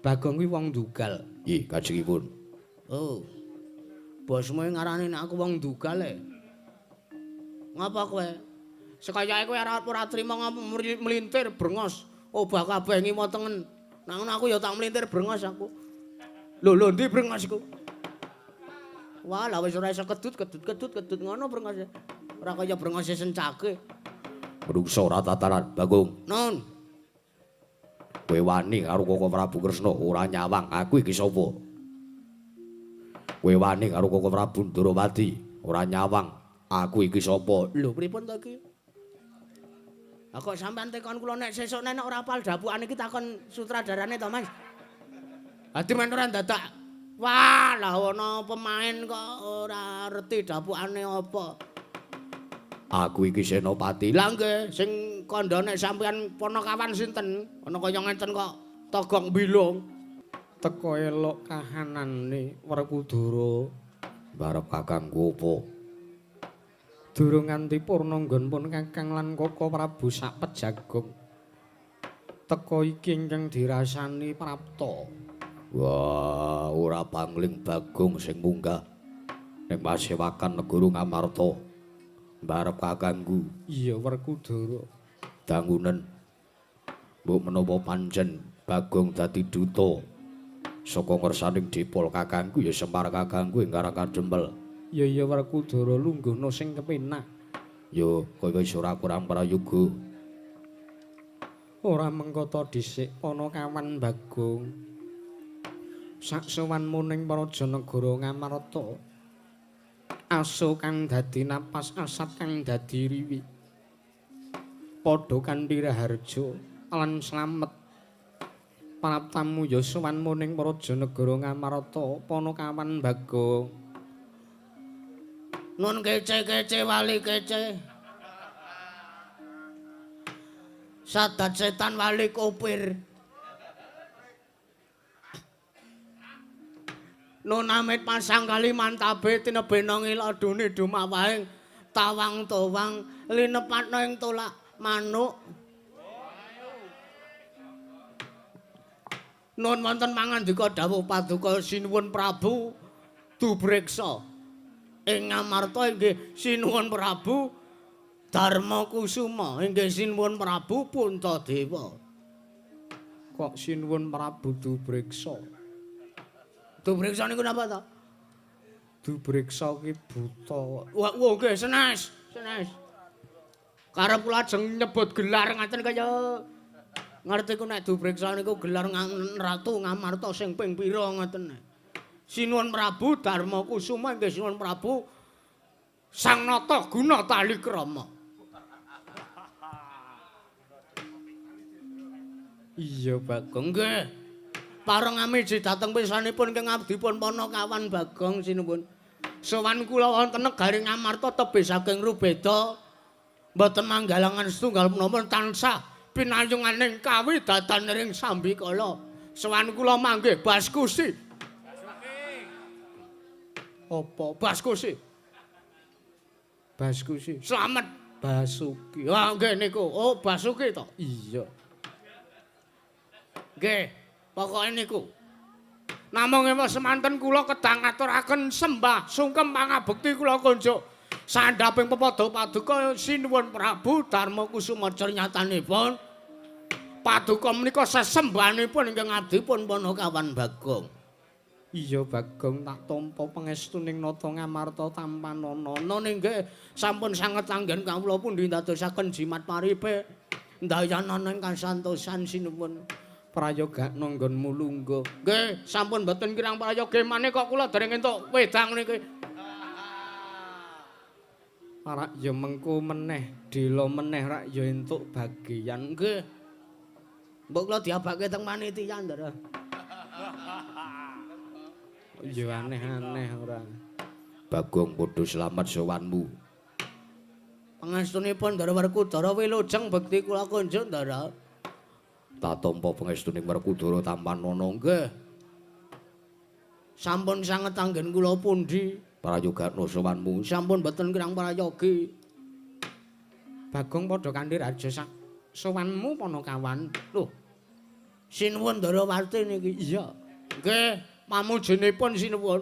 Bagong kuwi wong Dugal. Nggih, kajengipun. Oh. Bosmu ngarani nek aku wong Dugal e. Ngapa kowe? Sekayake kowe ora trima melintir brengos. Obah kabeh ngimo tengen. Nang ngono aku ya tak melintir brengos aku. Lho ndi brengos iku? Wah, lah wis ora iso kedut ngono brengose. Ora kaya brengose sencake. Menungsa ora tataran, Bagong. Nun. Kowe wani karo Koko Prabu Kresna ora nyawang, aku iki sapa? Kowe wani karo Koko Prabu Ndrawati ora nyawang, aku iki sapa? Lho pripun to iki? Lah kok sampean tekon kula nek sesuk nek ora apal dapukan iki takon sutradarane to, Mas? Adi men ora dadak. Wah, lah ana pemain kok ora ngerti dapukane apa. Aku iki Senopati. Lah nggih, sing kandha nek sampean ponokawan sinten? Ana kaya ngenten kok togong bilung. Teko elok kahanane Werkudara. Barep kakangku apa? Durung nganti purna nggonipun Kakang lan Koko Prabu sak pejagung. Teko iki ingkang dirasani prapta. Wah, ora pangling Bagong sing munggah ning pasewakan negara Ngamarta. Barep kakangku. Iya, Werkudara. Dangunen. Mbok menapa pancen Bagong dadi duta saka ngersaning dipol kakangku ya Semar kakangku ing Karang Kadempel. Ya Werkudara lungguhna sing kepenak. Ya kaya wis ora kurang prayoga. Ora mengko dhisik ana kawan Bagong. Saksowanmu ning Prajanagara Ngamarta. Aso kang dadi napas asat kang dadi riwi. Padha kanthi raharja lan slamet. Panaptamu ya sowanmu ning Prajanagara Ngamarta Panakawan Bagong. Nun kece-kece wali kece. Sadat setan wali kopir. Nun amit pasang kali mantabe tinebena ngilodune dumawahing tawang towang linepatna ing tolak manuk. Nun wonten mangandika dawuh paduka sinuwun Prabu Dubreksa ing Ngamarta inggih sinuwun Prabu Darmakusuma inggih sinuwun Prabu Puntadewa. Kok sinuwun Prabu Dubreksa? Dubreksa niku napa to? Dubreksa ki buta. Wah nggih senes. Karep kula ajeng nyebut gelar ngaten kaya ngerti ku nek Dubreksa niku gelar Ratu Ngamarta sing ping pira ngoten. Sinuwun Prabu Darmakusuma inggih sinuwun Prabu Sang Nata Guna Talikrama. Iya Bagong nggih. Pareng amiji dhateng pisanipun keng abdipun Panakawan Bagong sinuwun. Sowan kula wonten negari Ngamarta tebih saking rubeda. Mboten manggalangan setunggal menapa tansah pinayunganing kawidatan ring Sambikala. Sowan kula manggih Baskusi. Apa Baskusi? Baskusi. Slamet Basuki. Wah nggih niku. Oh Basuki to? Iya. Nggih. Pokoke niku. Namung ewa semanten kula kedang ngaturaken sembah sungkem pangabekti kula kunjuk sandhaping pepada paduka sinuwun Prabu Darmakusuma nyatanipun paduka menika sesembahanipun ingkang abdipun Panakawan Bagong. Iya Bagong tak tampa pangestuning nata Ngamarta tampanana. Nggih sampun sanget anggen kawula pundi ndadosaken jimat paripe ndayanana ing kasantosan sinuwun. Prayoga nanggon mulungga. Nggih, sampun mboten kirang prayoga maneh kok kula dereng entuk wedang niki. Rak ya mengko meneh, dela meneh rak ya entuk bagian. Nggih. Mbok kula diabake teng panitia, Ndara. Ya aneh-aneh ora. Bagong padha slamet sowanmu. Pangestunipun Ndara Werkudara wilujeng bekti kula kunjuk, Ndara. Tak tampa pangestuning Werkudara tampanana nggih. Sampun sanget anggen kula pundi prayogana sowanmu. Sampun boten kirang prayogi. Bagong padha kanthi raja sowanmu Panakawan. Lho. Sinuwun Ndarawati niki. Iya. Nggih, pamujenipun sinuwun.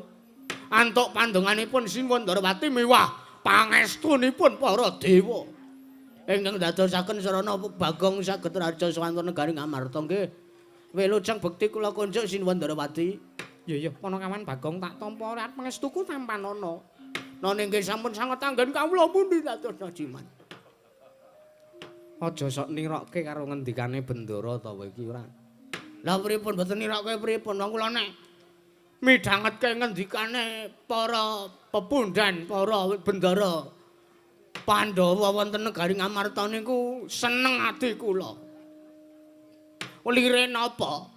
Antuk pandenganipun sinuwun Ndarawati miwah pangestunipun para dewa. Ingkang dadosaken sarana Bagong saged raja swanten negari Ngamarta nggih. Wilujeng bekti kula kunjuk sinuwun Ndarawati. Ya Panakawan Bagong tak tampa rat pangestuku tampan ana. Nanging nggih sampun sanget anggen kawula pundi dados najiman. Aja sok nirokke karo ngendikane Bendara ta kowe iki ora. Lah pripun mboten nirokke pripun wong kula nek midhangetke ngendikane para pepundhan, para bendara Pandhawa wonten negari Ngamarta niku seneng ati kula. Lire napa?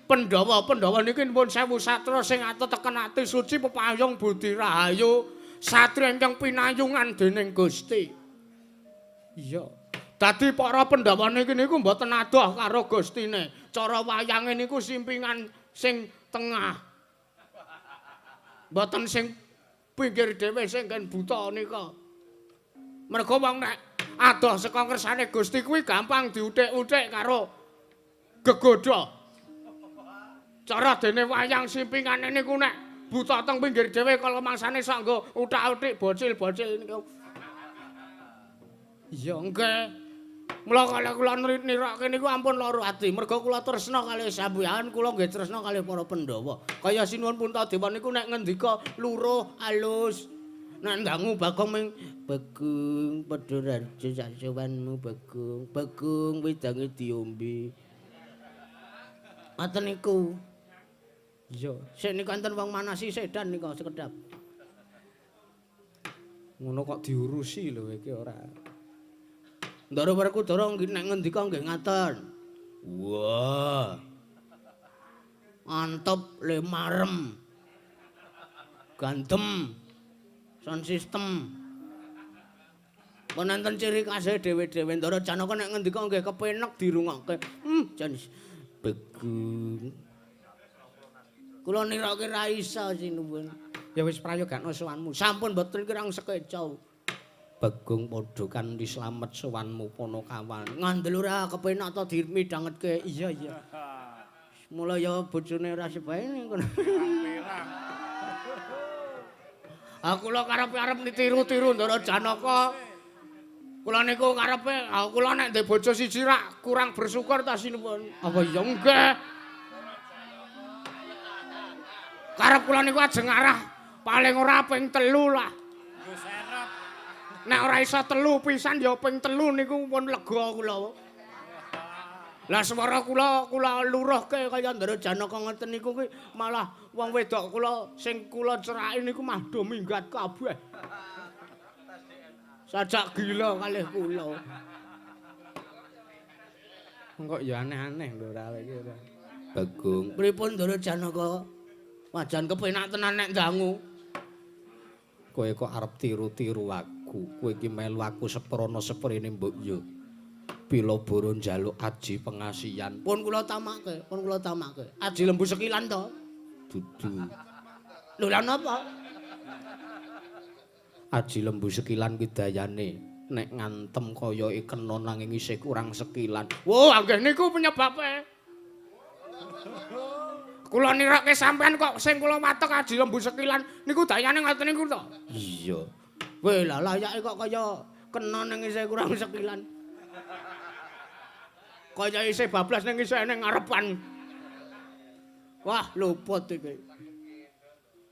Pandhawa-pandhawa niki pun sewu satra sing ateten ati suci pepayung budi rahayu satria ingkang pinayungan dening Gusti. Iya. Dadi para Pandhawa niki niku mboten adoh karo Gustine. Cara wayange niku simpingan sing tengah. Mboten sing pinggir dhewe sing kan buta nika. Mergo wong nek adoh saka kersane Gusti kuwi gampang diuthik-uthik karo gegodha. Cara dene wayang simpingane niku nek buta teng pinggir dhewe kala mangsane sok nggo uthak-uthik bocil-bocil niku. Iya nggih. Mula kala kula nirokke niku ampun lara ati. Mergo kula tresna kalih sampeyan, kula nggih tresna kalih para Pandhawa. Kaya sinuwun Puntadewa niku nek ngendika luruh alus. Nek ndangu Bagong ming Bagong padha raja sak sowanmu Bagong. Bagong wedange diombe. Ngoten niku. Iya, sik niku enten wong manasi sedan nika sekedhap. Ngono kok diurusi lho iki ora. Ndara Werkudara nek ngendika nggih ngaten. Wah. Antep le marem. Gantem. Sound system. Penonton ciri khase dhewe-dhewe Ndara Janaka nek ngendika nggih kepenek dirungokke. Jan Bagong. Kula nirokke ra isa sinuwun. Ya wis prayogakno sowanmu. Sampun mboten kirang sekeca. Bagong padha kanthi slamet sowanmu Panakawan. Ngandel ora kepenak to dimidhangetke. Iya. Mula ya bojone ora sebae ngono. Aku lho karepe arep nitiru-tiru Ndara Janaka. Kula niku karepe kula nek ndek bojo siji rak kurang bersyukur ta sinuwun. Apa iya nggih? Karep kula niku ajeng arah paling ora ping 3 lah. Nek ora iso 3 pisan ya ping 3 niku pun lega kula. Lah swara kula luruhke kaya Ndara Janaka ngoten niku kuwi malah wong wedok kula sing kula ceraki niku mah do minggat kabeh. Sajak gila kalih kula. Kok ya aneh-aneh lho ra iki ora. Bagong, pripun Ndara Janaka? Wajan kepenak tenan nek ndangu. Kowe kok arep tiru-tiru aku. Kowe iki melu aku seprana seprene mbok yo. Bila boro njaluk aji pengasihan. Pun kula tamake. Aji lembu sekilan to? Dudu. Lho lha napa? Aji lembu sekilan kuwi dayane nek ngantem kaya kena nanging isih kurang sekilan. Wo, anggih niku penyebabe. Kula nirokke sampean kok sing kula matek aji lembu sekilan niku dayane ngoten niku to? Iya. Kowe lah layake kok kaya kena ning isih kurang sekilan. Kaya isih bablas ning isih ning ngarepan. Wah, luput iki.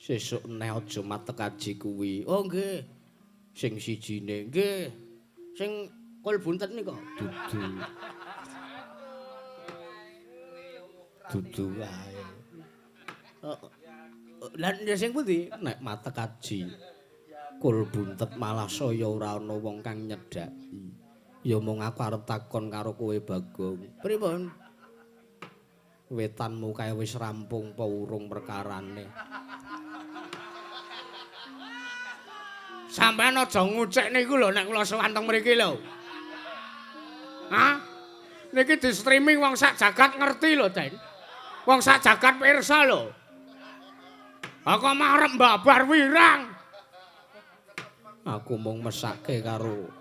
Sesuk neh aja matek aji kuwi. Oh nggih. Sing sijine nggih. Sing kul buntet nika. Dudu wae. Lan sing pundi? Nek matek aji. Kul buntet malah saya ora ana wong kang nyedhaki. Ya mung aku arep takon karo kowe Bagong. Pripun? Wetanmu kae wis rampung apa urung perkarane? Sampeyan aja ngucek niku lho nek kula sowan teng mriki lho. Hah? Niki di streaming wong sak jagat ngerti lho, Den. Wong sak jagat pirsa lho. Aku mah arep mbabar wirang. Aku mung mesake karo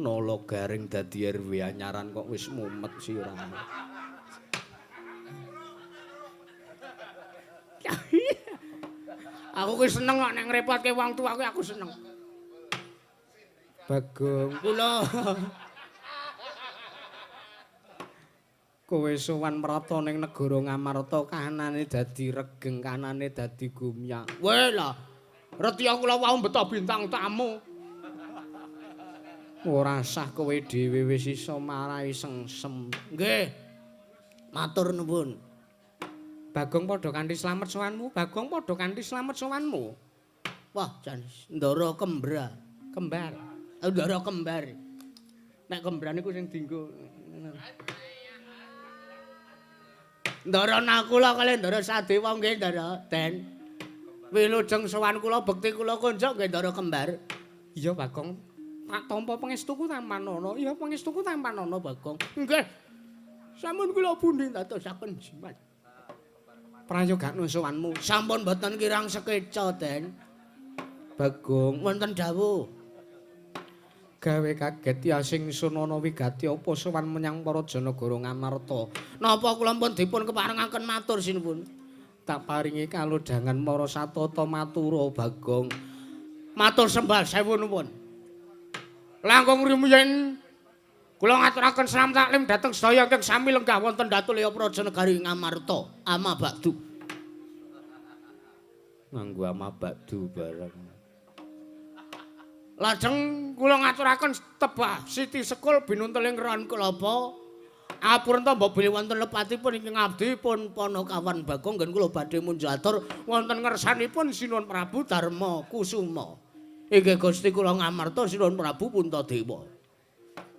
nolo garing dadi RW anyaran kok wis mumet sirah. Aku ki seneng kok nek ngrepotke wong tuwa kuwi aku seneng. Bagong, kula kowe sowan merata ning negara Ngamarta kanane dadi regeng, kanane dadi gumyak. Weh lah, retya kula wau beto bintang tamu. Ora sah kowe dhewe wis iso marai sengsem. Nggih. Matur nuwun. Bagong padha kanthi slamet sowanmu, Bagong padha kanthi slamet sowanmu. Wah, jan ndara kembar. Kembar. Ndara kembar. Nek kembar niku sing dienggo. Ndara Nakula kali Ndara Sadewa nggih Ndara Den. Wilujeng sowan kula bekti kula konjuk nggih Ndara kembar. Iya Bagong. Tak tampa pangestuku tampanono. Iya pangestuku tampanono Bagong. Nggih. Sampun kula pundi dadosaken jimat. Prayogaken sowanmu. Sampun boten kirang sekeca Den. Bagong wonten dawuh. Gawe kaget Yasing Sunana wigati apa sowan menyang para Janagara Ngamarta. Napa kula pun dipun keparengaken matur sinuwun. Tak paringi kalodhangan para satata matura Bagong. Matur sembah sewu nuwun. Langkung rumiyin kula ngaturaken salam taklim dhateng sedaya ingkang sami lenggah wonten Datulya Praja Negari Ngamarta. Ama Bakdu. Nganggo ama Bakdu bareng. Lajeng kula ngaturaken tebah Siti Sekul binunteling ron kelapa. Apurenta mbok bilih wonten lepatipun ingkang abdi pun Panakawan Bagong ngen kula badhe munjatur wonten ngersanipun Sinuwun Prabu Darma Kusuma. Inggih Gusti kula Ngamarta Sinuwun Prabu Puntadewa.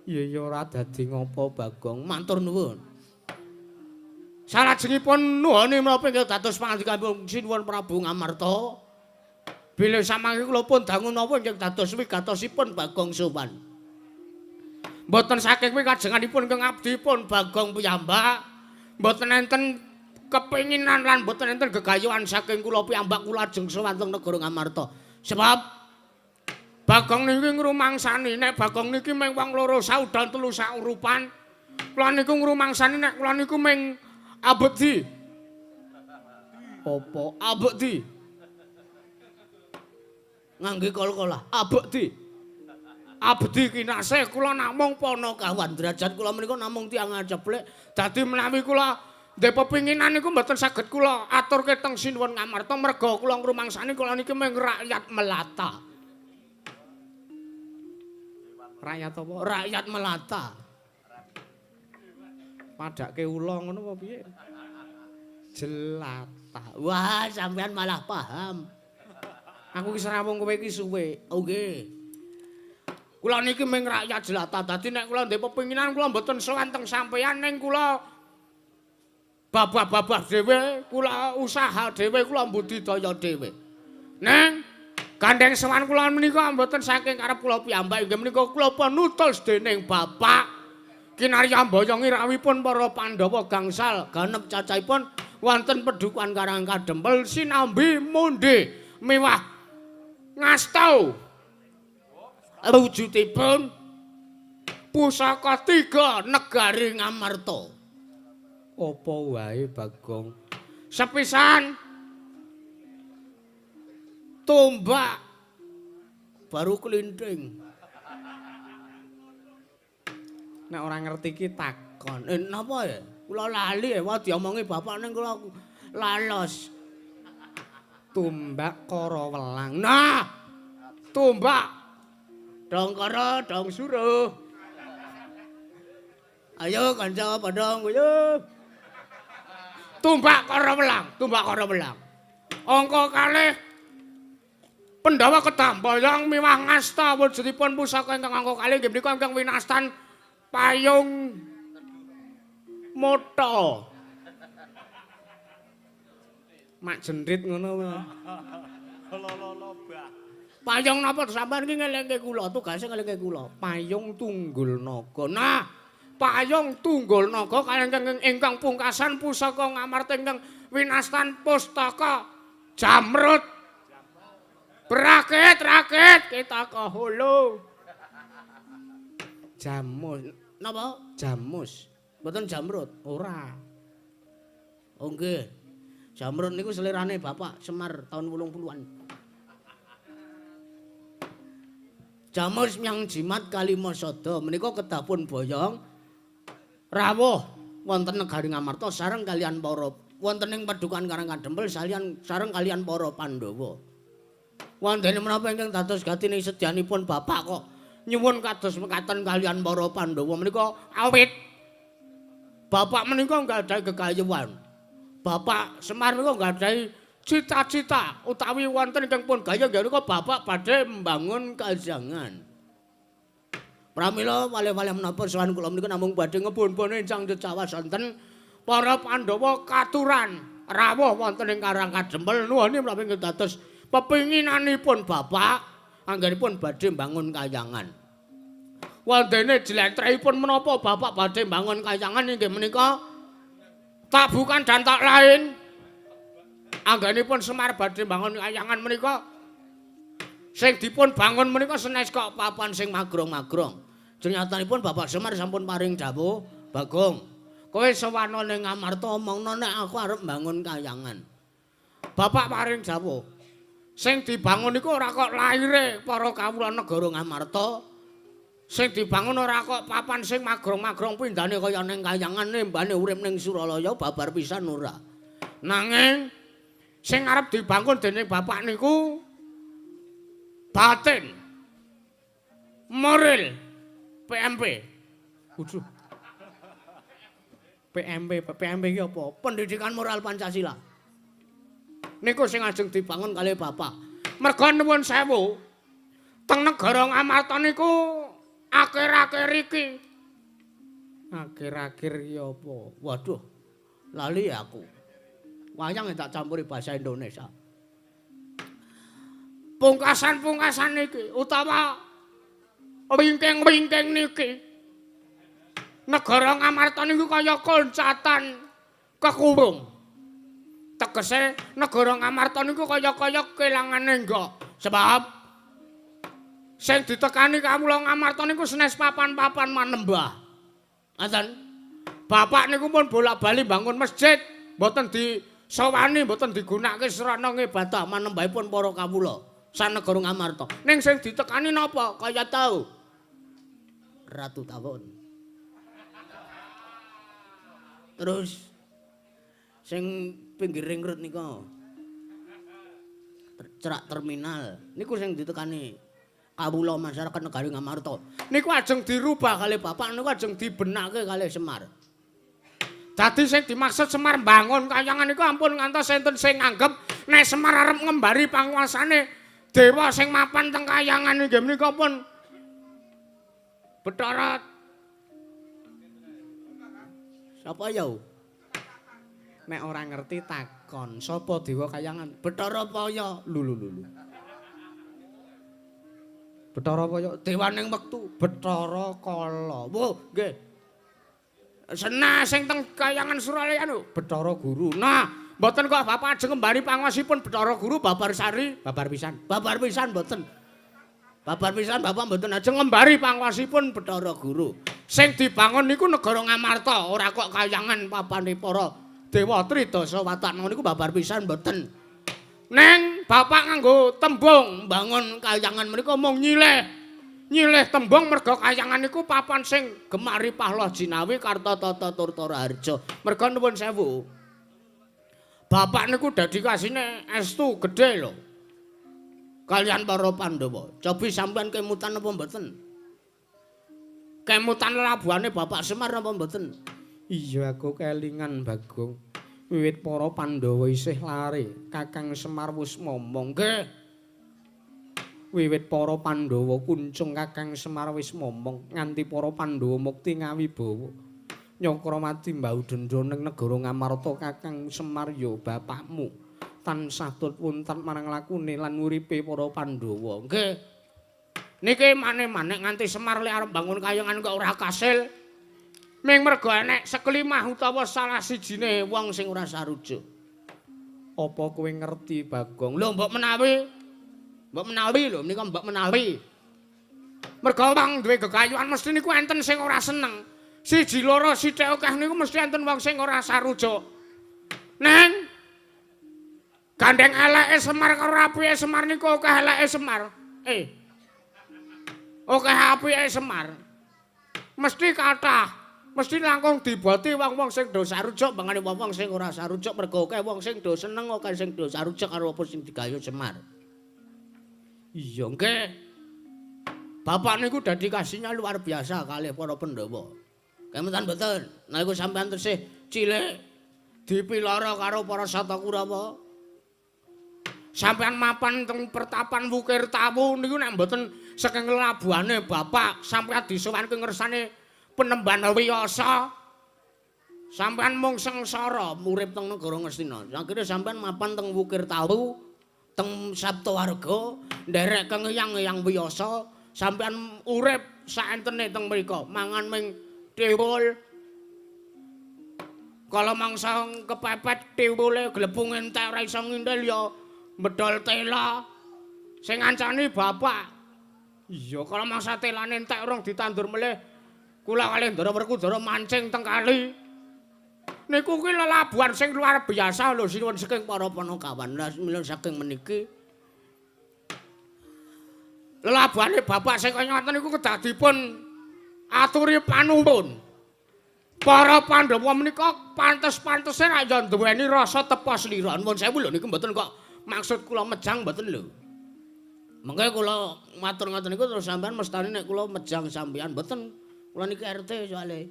Iya ora dadi ngapa Bagong, matur nuwun. Salajengipun nuhuni menapa inggih dados pangandikanipun Sinuwun Prabu Ngamarta. Bilih samangke kula pun dangu napa ingkang dados wigatosipun Bagong sowan. Mboten saking kajenganipun ingkang abdi pun Bagong piyambak, mboten enten kepinginan lan mboten enten gegayuhan saking kula piyambak kula ajeng sowan teng negara Ngamarta. Sebab Bagong niki ngrumangsani nek Bagong niki mung wong loro saudan telu saurupan. Kula niku ngrumangsani nek kula niku mung abdi. Apa abdi? Ngangge kol-kolah abdi. Abdi kinasih kula namung Panakawan derajat kula menika namung tiyang aceplek. Dadi menawi kula ndek pepinginan niku mboten saged kula aturke teng Sinuwun Ngamarta merga kula ngrumangsani kula niki mung rakyat melata. Rakyat apa? Rakyat melata. Padake ula ngono apa piye? Jelata. Wah, sampean malah paham. Aku ki serawung kowe iki suwe. Oh nggih. Kula niki mung rakyat jelata. Dadi nek kula ndek pepinginan kula mboten sowan teng sampeyan ning kula babah-babah dhewe, kula usaha dhewe, kula mbudidaya dhewe. Neng gandeng sowan kula menika mboten saking karep kula piyambak. Inggih menika kula panutul dening Bapak kinarya mboyongi rawipun para Pandhawa gangsal ganep cacahipun wonten Pedukuhan Karang Kadempel sinambi mondhe miwah ngastau wujudipun pusaka 3 negari Ngamarta. Apa wae Bagong? Sepisan tombak baru klinthing. Nek ora ngerti ki takon. Napa ya? Kula lali wae diomongi bapak ning kula lalos. Tumbak kara welang. Nah, tumbak dong kara dong suruh. Ayo kanca padha nguyuh. Tumbak kara welang, tumbak kara welang. Angka kalih Pandhawa kedambayang miwah ngasta wujudipun pusaka ingkang angka kalih nggih menika ingkang winastan payung motha. Mak jendrit ngono. Payung napa sampean iki ngelingke kula, tugase ngelingke kula. Payung Tunggul Naga. Nah, payung Tunggul Naga kalih ingkang pungkasan pusaka Ngamarta ingkang winastan pustaka Jamrut. Rakit kita kahulu. Jamus. Napa? Jamus. Mboten Jamrut, ora. Oh nggih. Jamrut niku selirane Bapak Semar tahun 80-an. Jamus nyang jimat Kalimasada menika kedah pun boyong rawuh wonten negari Ngamarta sareng kalian para wonten ing Padukan Karang Kadempel sareng kalian para Pandhawa. Wondene menapa ingkang dados gatine sedyanipun Bapak kok nyuwun kados mekaten kalian para Pandhawa menika awit Bapak menika nggadahi gegayuhan. Bapak Semar menika nggadahi cita-cita utawi wonten ingkang pun gaya nggih Bapak badhe mbangun kajangan. Pramila wali-wali menapa sowan kula menika namung badhe ngebon-bone ingkang cecawas wonten para Pandhawa katuran rawuh wonten ing Karang Kadempel nuwuni menapa ingkang dados pepinginanipun Bapak anggenipun badhe mbangun kayangan. Wondene jlentrehipun menapa Bapak badhe mbangun kayangan inggih menika tak bukan dan tak lain anggenipun Semar badhe mbangun kayangan menika sing dipun bangun menika senes kok papan sing magrong-magrong. Jenyatanipun Bapak Semar sampun paring dawuh, Bagong, kowe sowana ning Ngamarta omongno nek aku arep mbangun kayangan. Bapak paring dawuh. Sing dibangun iku ora kok laire para kawula negara Ngamarta. Sing dibangun ora kok papan sing magrong-magrong pindhane kaya ning kayangane mbane urip ning Suralaya babar pisan ora. Nanging sing arep dibangun dening Bapak niku batin moral PMP. Waduh. PMP iki apa? Pendidikan Moral Pancasila. Niku sing ajeng dibangun kalih Bapak. Merga nuwun sewu. Teng negara Ngamarta niku akhir-akhir iki. Akhir-akhir iki apa? Waduh. Lali aku. Wayang tak campuri bahasa Indonesia. Pungkasan-pungkasan niki utawa wingking-wingking niki. Negara Ngamarta niku kaya koncatan kekurung. Tegese negara Ngamarta niku kaya-kaya kelangan enggok. Sebab sing ditekani kawula Ngamarta niku senes papan-papan manembah. Ngoten. Bapak niku pun bolak-balik bangun masjid, mboten disowani, mboten digunakake serana ngibadah manembahipun para kawula sanegara Ngamarta. Ning sing ditekani napa? Kaya tau Ratu Tawon. Terus sing pinggir ring road nika cerak terminal niku sing ditekani kawula masyarakat negari Ngamarta. Niku ajeng dirubah kalih Bapak niku ajeng dibenake kalih Semar. Dadi sing dimaksud Semar mbangun kayangan niku ampun ngantos enten sing nganggep nek Semar arep ngembari panguasane dewa sing mapan teng kayangan nggih menika pun Bathara. Sapa ya? Nek ora ngerti takon, sapa dewa kayangan? Bathara Paya. Lulu. Bathara Paya dewaning wektu, Bathara Kala. Wo, nggih. Sena sing teng kayangan Suralaya lho, Bathara Guru. Nah, mboten kok Bapak ajeng ngembari panguwasipun Bathara Guru babar sari, babar pisan. Babar pisan mboten. Babar pisan Bapak mboten ajeng ngembari panguwasipun Bathara Guru. Sing dibangun niku negara Ngamarta, ora kok kayangan papane para dewa Tridasa Watana niku babar pisan mboten. Neng Bapak nganggo tembung bangun kayangan menika mung nyilih tembung merga kayangan niku papan sing gemari Pahloh Jinawi Kartatata Turtara Harja. Merga nuwun sewu. Bapak niku dedikasine estu gedhe lho. Kalian para Pandhawa. Cobi sampean kemutan apa mboten? Kemutan labuhane Bapak Semar apa mboten? Iya aku kelingan Bagong. Wiwit para Pandhawa isih lare, Kakang Semar wis momong. Nggih. Wiwit para Pandhawa kuncung Kakang Semar wis momong nganti para Pandhawa mukti ngawibawa. Nyakramati mbau dendha ning negara Ngamarta Kakang Semar ya bapakmu tansah tutwuntan marang lakune lan uripe para Pandhawa. Nggih. Niki maneh-maneh nganti Semar lek arep bangun kayangan kok ora kasil. Ming merga enek sekelimah utawa salah sijine wong sing ora sarujuk. Apa kowe ngerti Bagong? Lho mbok menawi lho menika mbok menawi. Merga wong duwe gegayuhan mesti niku enten sing ora seneng. Siji loro sithik akeh niku mesti enten wong sing ora sarujuk. Neng Gandeng eleke Semar karo apike Semar niku akeh eleke Semar. Akeh apike Semar. Mesti kathah. Mesti langkung diboti wong-wong sing do sarujuk bangane wong-wong sing ora sarujuk mergo akeh wong sing do seneng akeh sing do sarujuk karo apa sing digayu Semar. Iya nggih. Bapak niku dedikasinya luar biasa kalih para Pandhawa. Kemutan mboten. Nalika sampean tesih cilik dipiloro karo para Sata Kurawa. Sampean mapan teng pertapan Wukir Tawu niku nek mboten saking labuhane bapak sampean disuwanke ngersane Penemban Wiyasa. Sampean mung sengsara urip teng negara Ngastina. Akhire sampean mapan teng Wukir Tawu, teng Saptawarga, nderek kengeyang-eyang Wiyasa, sampean urip saentene teng mriku, mangan ming tiwul. Kala mangsa kepepet tiwule glepung entek ora iso ngindel ya medhol tela sing ngancani bapak. Iya, kalau mangsa telane entek urung ditandur melih, kula kalih Ndara Werkudara mancing teng kali. Niku kuwi lelabuhan sing luar biasa lho sinuwun saking para panakawan. Lah mila saking meniki lelabuhane bapak sing kaya ngoten niku kedah dipun aturi panuwun. Para Pandhawa menika pantes-pantese ra ya duweni rasa tepa slira. Nuwun sewu lho niku mboten kok maksud kula mejang mboten lho. Mengke kula matur ngoten niku terus sampean mestani nek kula mejang sampean mboten. Kula niki RT soalé.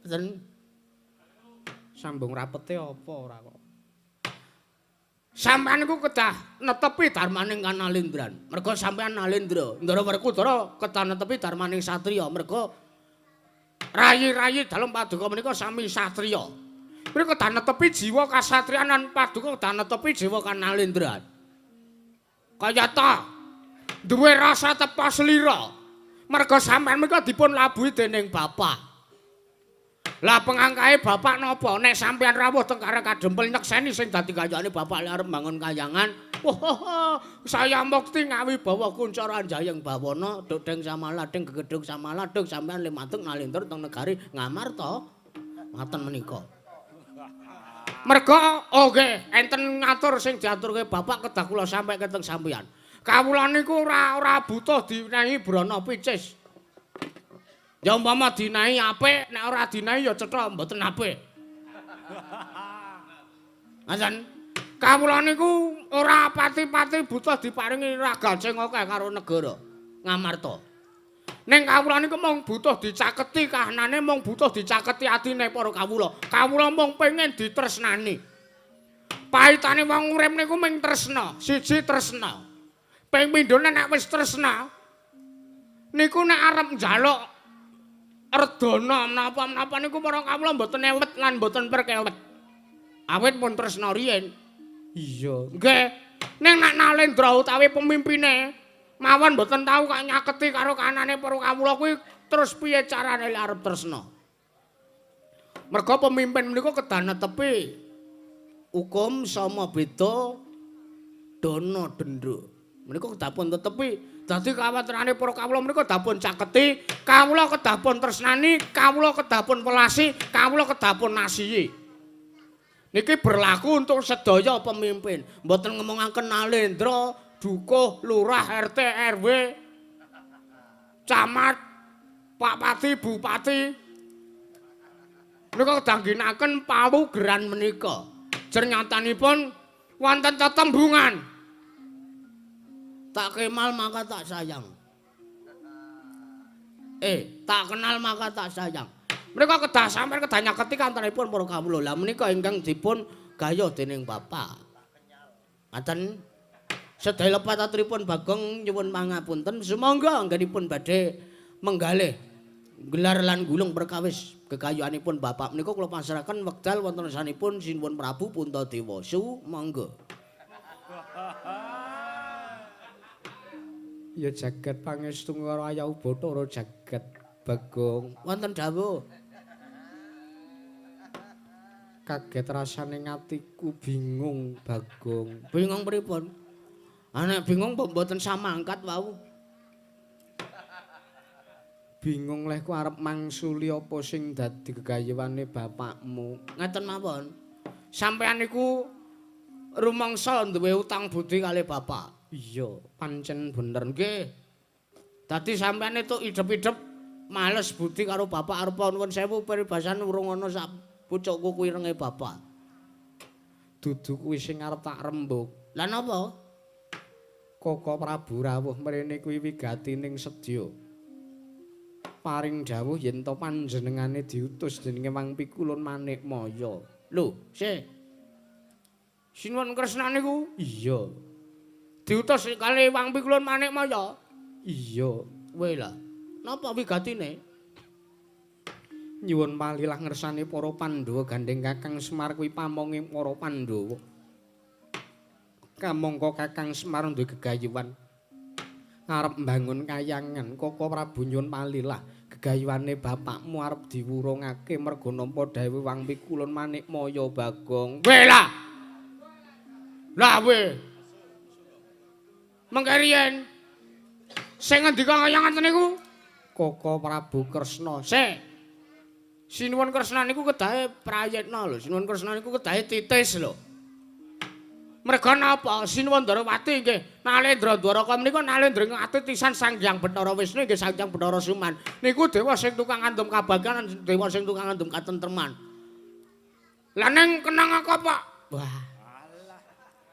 Mboten. Sambung rapete apa ora kok. Sampean niku kedah netepi darmaning Kanalendran. Merga sampean Nalendra, Ndara Werkudara kedah netepi darmaning satriya. Merga rayi-rayi dalem paduka menika sami satriya. Mereka kedah netepi jiwa kasatriyan lan paduka kedah netepi jiwa Kanalendran. Kayata duwe rasa tepa slira. Merga sampean menika dipun labuhi dening bapak. Lah pengangkahe bapak napa? Nek sampean rawuh teng karek kadempel nyekseni sing dadi kayane bapak lek arep bangun kayangan. Saya mukti ngawi bawa kuncara Jayeng Bawana, dodeng samaladeng gegedhug samaladeng sampean limatung Nalendra teng negari Ngamarta. Ngaten menika. Merga nggih enten ngatur sing diaturke bapak kedah kula sampeke teng sampeyan. Kawula niku ora butuh dinahi brana picis. Ya umpama dinahi apik, nek ora dinahi ya cetha mboten apik. Ngaten. Kawula niku ora pati-pati butuh diparingi raga sing akeh karo negara Ngamarta. Ning kawula niku mung butuh dicaketi kahanane, mung butuh dicaketi atine para kawula. Kawula mung pengen ditresnani. Pahitane wong urip niku mung tresna, siji tresna. Ping pindhone nek wis tresna niku nek arep njaluk redana menapa-menapa niku para kawula mboten ewet lan mboten perkewet. Awit pun tresna riyin. Iya, nggih. Ning nek Nalendra utawi pemimpine mawon mboten tau kok nyaketi karo kanane para kawula kuwi terus piye carane lek arep tresna. Merga pemimpin menika kedah netepi hukum sama beda dana denda. Menika kedah pun tetepi. Dadi kawatirane para kawula menika kedah pun caketi, kawula kedah pun tresnani, kawula kedah pun welasi, kawula kedah pun nasihi. Niki berlaku untuk sedaya pemimpin. Mboten ngomongaken Nalendra, dukuh, lurah, RT, RW, camat, Pak Pati, Bupati. Menika kedah ginakaken pawugeran menika. Jernyatanipun wonten tetembungan. Tak kemal maka tak sayang. Tak kenal maka tak sayang. Mereka kedah sampeyan kedah nyaketi kantanipun para kawula. Lah menika ingkang dipun gaya dening bapak. Ngaten sedaya lepat aturipun Bagong nyuwun pangapunten. Sumangga anggenipun badhe menggalih gelar lan gulung perkawis gegayuhanipun bapak menika kula pasrahaken wekdal wonten sanipun Sinuwun Prabu Puntadewa. Sumangga. Ya jagat pangestu karo Ayau Bathara jagat Bagong. Wonten dawuh. Kaget rasane ngatiku bingung Bagong. Bingung pripun? Nek bingung mboten samangkat wau. Bingung leh ku arep mangsuli apa sing dadi gegayuhane bapakmu. Ngeten mawon. sampeyan niku rumangsa duwe utang budi kali bapak. Iya, Pancen bener nggih. Dadi sampeyan itu idep-idep males budi karo bapak arepa nuwun sewu peribasan urung ana sak pucuk kuku irenge bapak. dudu kuwi sing arep tak rembug. Lah napa? Koko Prabu rawuh mrene kuwi wigatining sedya. Paring dawuh yen to panjenengane diutus dening Wang Pikulun Manikmaya. Lho, sik. Sinuwun Kresna niku Iya, diutus kali Wang Pikulun Manikmaya. iya. Weh lah, napa wigatine? Nyuwun palilah ngersani para Pandhawa gandeng Kakang Semar kuwi pamonge para Pandhawa. Kamangka Kakang Semar duwe gegayuhan arep mbangun kayangan. Koko Prabu nyuwun palilah gegayuhane bapakmu arep diwurungake merga nampa dawuh Wang Pikulun Manikmaya Bagong. Weh lah. Lah weh. Mengke riyen sing ngendika kaya ngaten niku Koko Prabu Kresna. sik. Sinuwun Kresna niku kedahe prayitna lho. Sinuwun Kresna niku kedahe titis lho. Merga napa? Sinuwun Darawati nggih Nalendra Dwaraka menika Nalendra atitisan Sanghyang Bathara Wisnu nggih Sanghyang Bathara Suman. Niku dewa sing tukang ngandum kabagyan, dewa sing tukang ngandum katentreman. Lah ning kenang apa, Pak? Wah.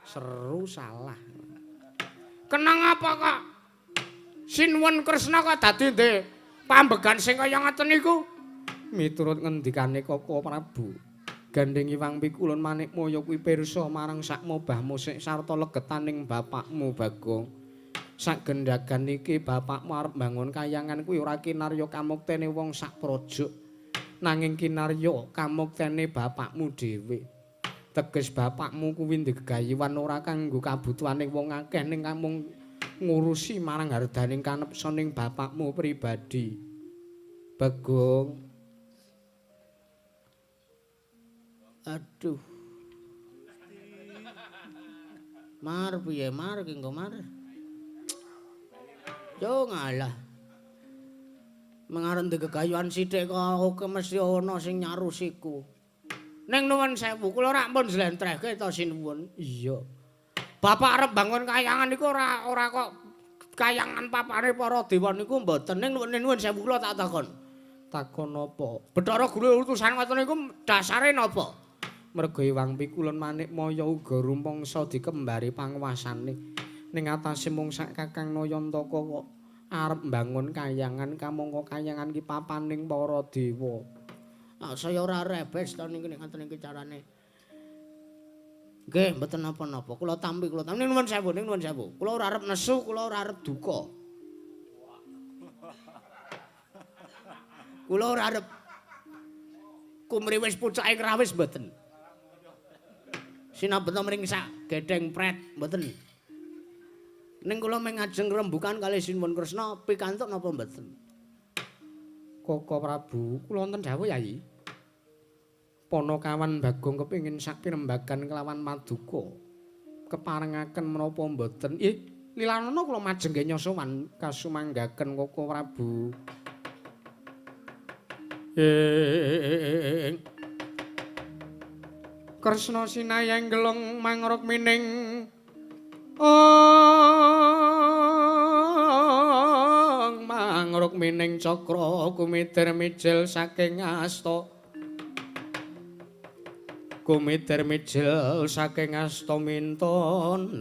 Seru salah. Kenang apa, Kak? Sinuwun Kresna kok dadi ndek pambegan sing kaya ngaten niku? Miturut ngendikane Koko Prabu, gandhengi Wang Pikulun Manikmaya kuwi pirsa marang sak mobah musik sarta legetaning bapakmu Bagong. Sak gendhagan iki bapakmu arep mbangun kayangan kuwi ora kinarya kamuktene wong sak projok, nanging kinarya kamuktene bapakmu dhewe. Teges bapakmu kuwi ndegayuhan ora kanggo kabutuhaning wong akeh ning mung ngurusi marang hardaning kanepsaning bapakmu pribadi. Bagong, Aduh. Mar piye mar ki engko mar. Yo ngalah. Mengarep ndek gegayuhan sithik kok mesti ana sing nyarusiku. Ning nuwun sewu kula rak pun jlentrehke to sinuwun. iya. Bapak arep bangun kayangan niku ora kok kayangan papane para dewa niku mboten. Ning nuwun sewu kula tak takon. Takon apa? Bathara Guru utusan ngoten niku dasare napa? Merga Wang Pikulun Manikmaya uga rumangsa dikembari panguwasane. Ning atase mung sak Kakang Nayantaka kok arep mbangun kayangan, kamangka kayangan ki papaning para dewa. Ah, saya ora rebes to niku nek ngoten iki carane. Nggih, mboten napa-napa. Kula tampi. Ning nuwun sewu, Kula ora arep nesu, kula ora arep duka. Kula ora arep kumriwis pucake ngrawis mboten. Sinabeta mringsak gedheng pret mboten. Ning kula mung ngajeng rembukan kalih Sinuwun Kresna pikantuk napa mboten? Koko Prabu, kula wonten dawuh Yayi. Panakawan Bagong kepingin sak pirembagan kelawan Maduka. Keparengaken menapa mboten? Lilanana kula majengke nyosowan kasumanggaken Koko Prabu. Kresna sinayang gelong mangrok mining mangrok mining cakra kumiter mijil saking asta. Kumiter mijil saking asta mintonaken.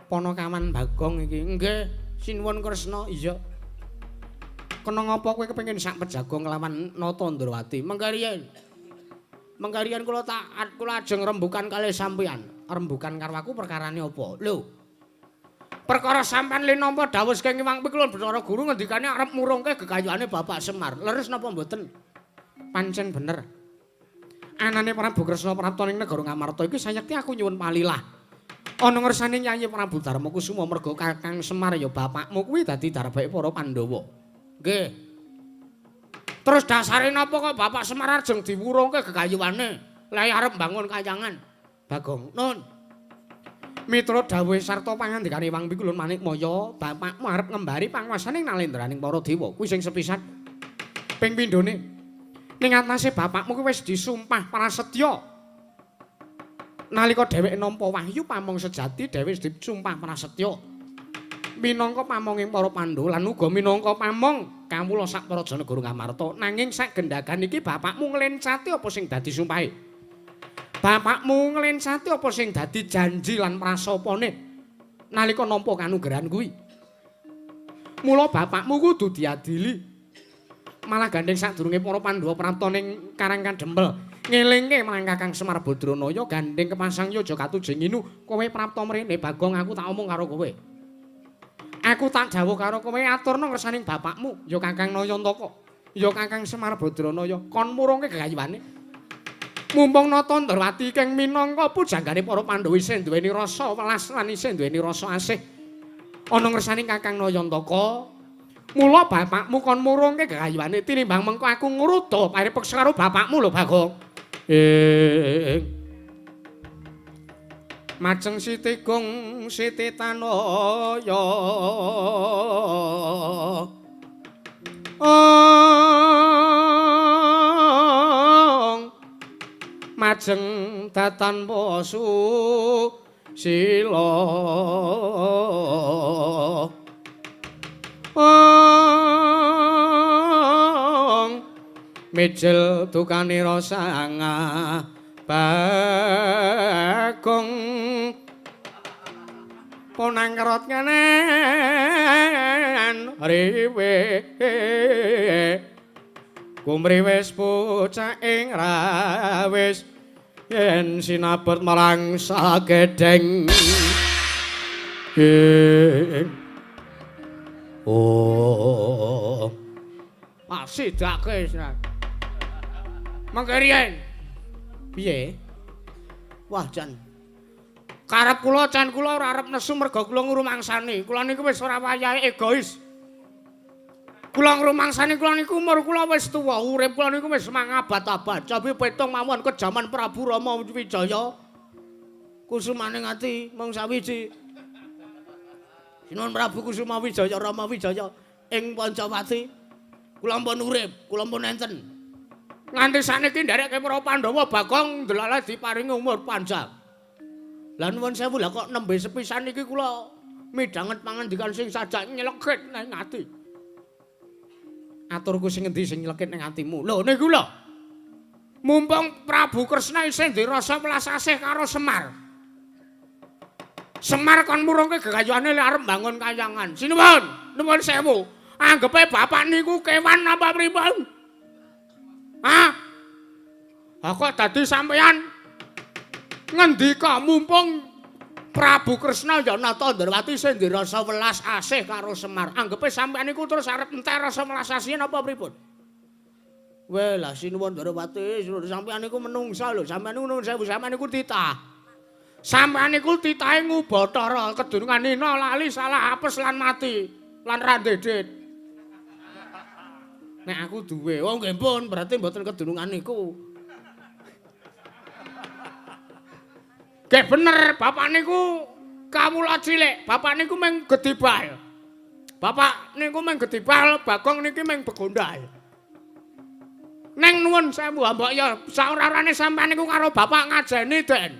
Panakawan Bagong iki Nggih, Sinuwun Kresna. iya. Kena ngapa kowe kepengin sak pejagong lawan Natandrawati? Mengkarian kula ajeng rembukan kalih sampeyan. Rembukan karo aku perkarane apa? Lho. Perkara sampean le nampa dawuh saking Wang Pikulun Bathara Guru ngendikane arep murungke gegayuhane Bapak Semar. Leres napa mboten? Pancen bener. Anane Prabu Kresna prapta ning negara Ngamarta iki sayekti aku nyuwun palilah. Ana ngersane Nyai Prabu Darmakusuma merga Kakang Semar ya bapakmu kuwi dadi darbeke para Pandhawa. Nggih. Terus dasare napa kok Bapak Semar ajeng diwurungke gegayuhane? Lah arep bangun kayangan. Bagong, Nun. miturut dawuh sarta pangandikane Wang Pikulun Manikmaya, bapakmu arep ngembari panguwasaning nalendraning para dewa. Kuwi sing sepisan. Ping pindhone. Ning atase bapakmu kuwi wis disumpah prasetya. Nalika dheweke nampa wahyu pamong sejati dheweke wis disumpah prasetya. Minangka pamonging para Pandhawa lan uga minangka pamong kawula sak para Janagara Ngamarta. Nanging sak gendhagan iki bapakmu nglencati apa sing dadi sumpahe? Bapakmu nglencati apa sing dadi janji lan prasapane nalika nampa kanugrahan kuwi? Mula bapakmu kudu diadili. Malah gandeng sadurunge para Pandhawa prapta ning Karang Kadempel. Ngelingke marang Kakang Semar Badranaya gandeng kepasang Yaja Katujing Inu, kowe prapta mrene Bagong aku tak omong karo kowe. Aku tak dawuh karo kowe aturna ngersaning bapakmu, ya Kakang Nayantaka, ya Kakang Semar Badranaya kon murungke gegayuhane. Mumpung Nata Ndrawati keng minangka pujanggane para Pandhawa isih duweni rasa welas lan isih duweni rasa asih ana ngersaning Kakang Nayantaka. Mula bapakmu kon murungke gegayuhane tinimbang mengko aku ngruda paripeksa karo bapakmu lho Bagong. Majeng Sitigung Sititanaya majeng datan posu sila mijil dukanira sanga Bagong ponangkrot kanen riwe kumriwis bocah ing rawis yen sinabet marang sagedeng oh pasidake mangke riyen piye wah jan karep kula can kula ora arep nesu merga kula ngrumangsani kula niku wis ora wayahe egois kula ngrumangsani kula niku umur kula wis tuwa urip kula niku wis mangabad-abad cabe petung mawon kejaman Prabu Rama Wijaya kusumane ngati mung sawiji Sinuwun Prabu Kusuma Wijaya Rama Wijaya ing Pancawati kula ampun urip kula ampun enten nganti saniki ndereke para Pandhawa Bagong ndelala diparingi umur panjang. Lah nuwun sewu lah kok nembe sepisan iki kula midhanget pangandikan sing sajak nyelekit nang ati. Aturku sing endi sing nyelekit nang atimu? Lho niku lho. Mumpung Prabu Kresna isih dirasa welas asih karo Semar. Semar kon murungke gegayuhane lek arep mbangun kayangan. Sinuwun, nuwun sewu. Anggepe bapak niku kewan apa pripun? Hah? Kok dadi sampeyan ngendika mumpung Prabu Kresna ya Nata Ndrawati sing dirasa welas asih karo Semar. Anggepe sampeyan niku terus arep entek rasa welas asih napa pripun? Weh lah Sinuwun Ndrawati, sampeyan niku menungsa lho, sampeyan niku nuwun sewu, sampeyan niku titah. Sampeyan niku titahe ngubathara kedurungan nina lali salah apes lan mati lan randedit. Nek aku duwe, oh nggih pun, berarti mboten kedurungan niku. Nggih bener, bapak niku kawula cilik, bapak niku mung gedibal. Bapak niku mung gedibal, Bagong niki mung begondal. Neng nuwun sewu, mbok ya saorane sampean niku karo bapak ngajeni, Den.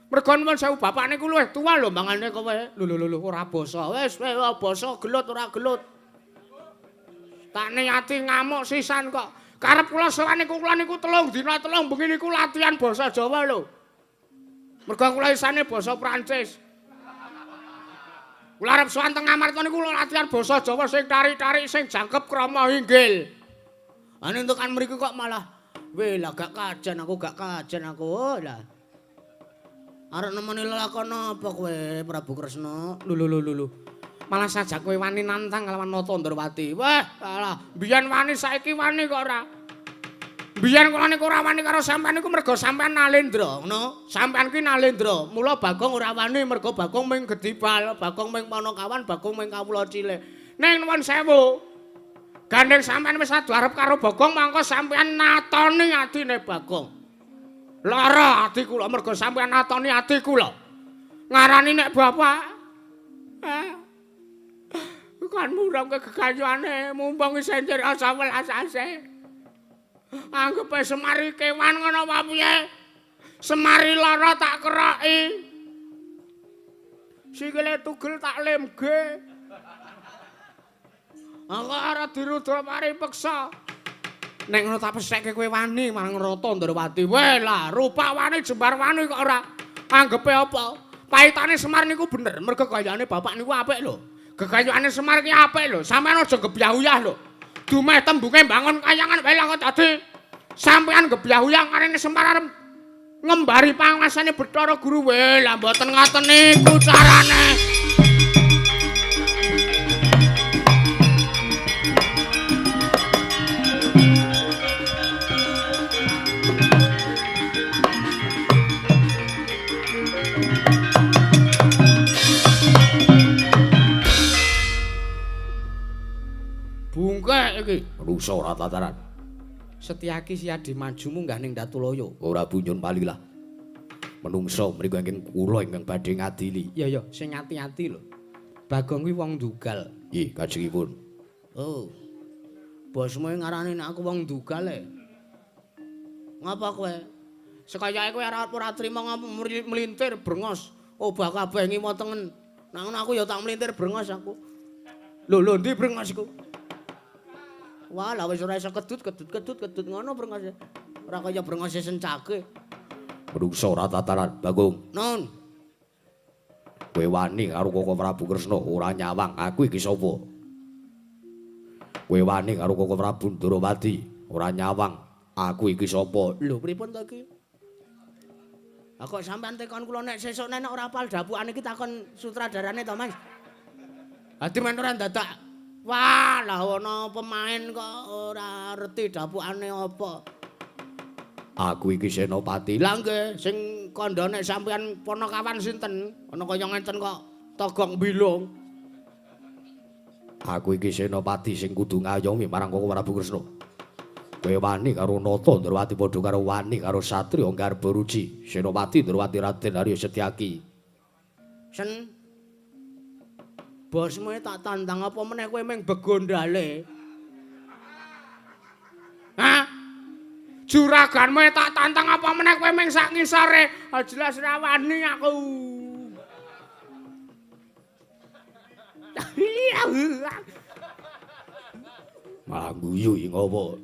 Mergo nuwun sewu, bapak niku luwih tuwa lho mangane kowe. Lho ora basa. Wis basa gelut ora gelut. Tak niati ngamuk sisan kok. Karep kula sowan niku kula niku 3 dina 3 bengi niku latihan basa Jawa lho. Mergo kula isane basa Prancis. Kula arep sowan teng Ngamarta niku kula latihan basa Jawa sing tarik-tarik sing jangkep krama inggil. Ane tekan mriki kok malah weh lah gak kajen aku oh lah. Arep nemeni lelakon apa kowe Prabu Kresna? Lho. Malah sajak kowe wani nantang kalawan Nata Ndrawati. Wah, alah, biyen wani saiki wani kok ora. Biyen kula niku ora wani karo sampean niku mergo sampean Nalendra, ngono. Sampean ki Nalendra. Mula Bagong ora wani mergo Bagong mung gedibal, Bagong mung Panakawan, Bagong mung kawula cilik. Ning nuwun sewu. Gandeng sampean wis adu arep karo Bagong mangko sampean natoni adine Bagong. Lara ati kula mergo sampean natoni ati kula. Ngarani nek bapak tekan muram ke gegayuane mumpung senjir asa welasase. Anggepe Semari kewan ngono apa piye? Semari lara tak keroki. Sikile tugel tak lemge. Aku ora dirudha paripeksa. Nek ngono tak pesekke kowe wani marang Rata Ndrawati. Weh lah, rupa wani jembar wani kok ora. Anggepe apa? Paitane Semar niku bener, mergo gayane bapak niku apik lho. Gegayane Semar ki apik lho, sampean aja gebyah-uyah lho. Dumeh tembunge bangun kayangan wae kok dadi sampean gebyah-uyah karene Semar arep ngembari panguasane Bathara Guru. Weh lah mboten ngoten niku carane. Bungkek iki Rusa ora tataran. Setyaki siadi maju munggah ning Datulaya. Ora bunyun palilah. Menungso mriku ingkang kula ingkang badhe ngadili. Ya sing ati-ati lho. Bagong kuwi wong Dugal. Nggih, kajengipun. Oh. Bosmu ngarani nek aku wong Dugal e. Ngapa kowe? Sekayake kowe ora trima melintir brengos. Obah kabeh ngimo tengen. Nang ngono aku ya tak melintir brengos aku. Lho ndi brengos iku? Wah, lah wis ora iso kedut ngono brengose. Ora kaya brengose sencake. Menungso ora tataran, Bagong. Nun. Kowe wani karo Koko Prabu Kresna ora nyawang, aku iki sapa? Kowe wani karo Koko Prabu Ndrawati ora nyawang, aku iki sapa? Lho, pripun to iki? Kok sampean tekon kula nek sesuk nek ora apal dapukan iki takon sutradarane to, Mas? Adi men ora dadak. Wah, lah ana pemain kok ora ngerti dapukane apa. Aku iki Senopati. Lah nggih, sing kandha nek sampean ponokawan sinten? Ana kaya ngenten kok togong bilung. Aku iki Senopati sing kudu ngayomi marang Koko Prabu Kresna. Kowe wani karo Nata Ndrawati padha karo wani karo Satriya Garbaruci. Senopati Ndrawati Raden Arya Setyaki. Sen bosmu tak tantang apa meneh kowe mung begondale. Hah? Juraganmu tak tantang apa meneh kowe mung sak ngisore. Jelas ra wani aku. Malah guyu iki ngopo?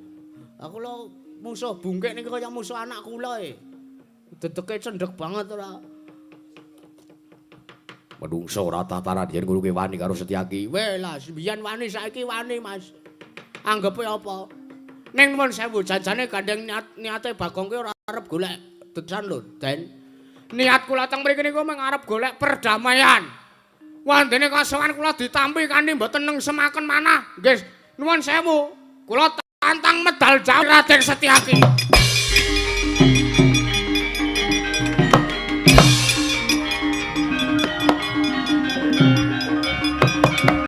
Aku lho musuh bungkek niki kaya musuh anak kula e. Dedeke cendhek banget ora. Menungso ora tataran yen kowe wani karo Setyaki. Weh lah, sembiyan wani saiki wani, Mas. Anggepe apa? Ning nuwun sewu jajane gandeng niate Bagong ki ora arep golek desan lho, Den. Niat kula teng mriki niku mung arep golek perdamaian. Wandene kosongan kula ditampi kanthi mboten nengsemaken manah. Nggih, nuwun sewu. Kula tantang medal jawab Raden Setyaki.